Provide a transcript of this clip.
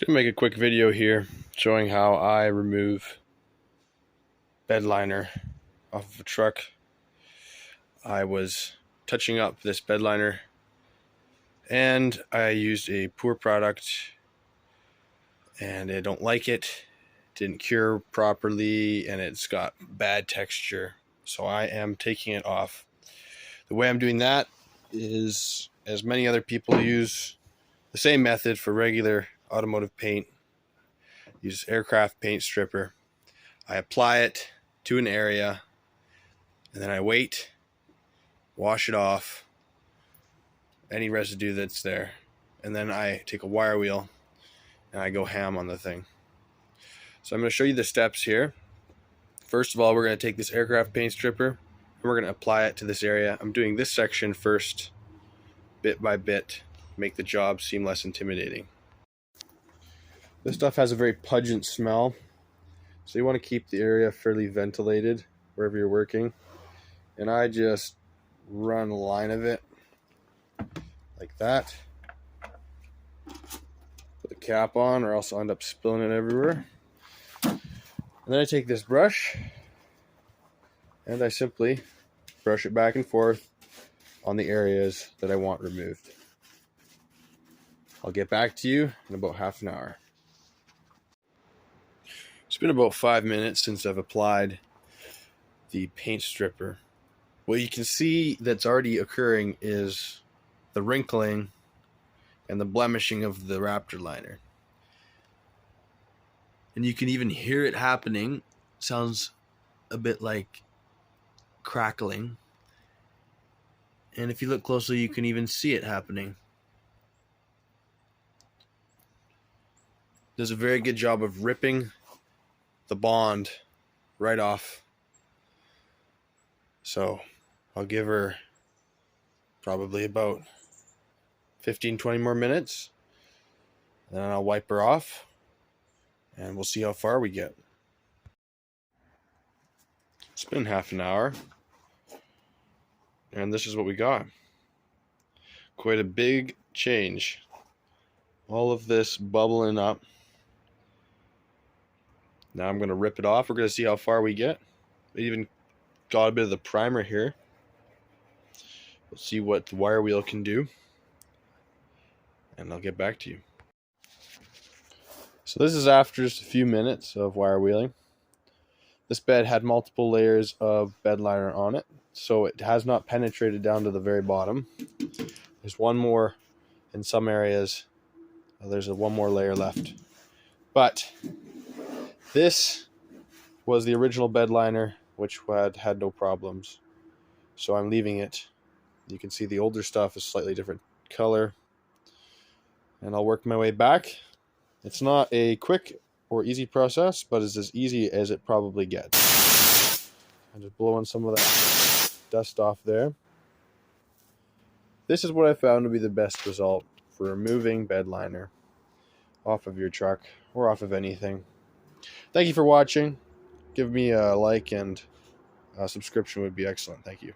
Just gonna make a quick video here showing how I remove bed liner off of a truck. I was touching up this bed liner and I used a poor product and I don't like it. Didn't cure properly and it's got bad texture. So I am taking it off. The way I'm doing that is, as many other people use the same method for regular automotive paint. Use aircraft paint stripper. I apply it to an area and then I wait, wash it off, any residue that's there, and then I take a wire wheel and I go ham on the thing. So I'm going to show you the steps here. First of all, we're going to take this aircraft paint stripper and we're going to apply it to this area. I'm doing this section first, bit by bit, make the job seem less intimidating. This stuff has a very pungent smell, so you want to keep the area fairly ventilated wherever you're working. And I just run a line of it like that. Put the cap on or else I'll end up spilling it everywhere. And then I take this brush and I simply brush it back and forth on the areas that I want removed. I'll get back to you in about half an hour. It's been about 5 minutes since I've applied the paint stripper. What you can see that's already occurring is the wrinkling and the blemishing of the Raptor liner. And you can even hear it happening. Sounds a bit like crackling. And if you look closely, you can even see it happening. Does a very good job of ripping the bond right off. So I'll give her probably about 15-20 more minutes, and then I'll wipe her off and we'll see how far we get. It's been half an hour and this is what we got. Quite a big change. All of this bubbling up. Now I'm going to rip it off. We're going to see how far we get. I even got a bit of the primer here. We'll see what the wire wheel can do. And I'll get back to you. So this is after just a few minutes of wire wheeling. This bed had multiple layers of bed liner on it, so it has not penetrated down to the very bottom. There's one more in some areas. There's one more layer left. But this was the original bed liner, which had no problems. So I'm leaving it. You can see the older stuff is slightly different color. And I'll work my way back. It's not a quick or easy process, but it's as easy as it probably gets. I'm just blowing some of that dust off there. This is what I found to be the best result for removing bed liner off of your truck or off of anything. Thank you for watching. Give me a like and a subscription would be excellent. Thank you.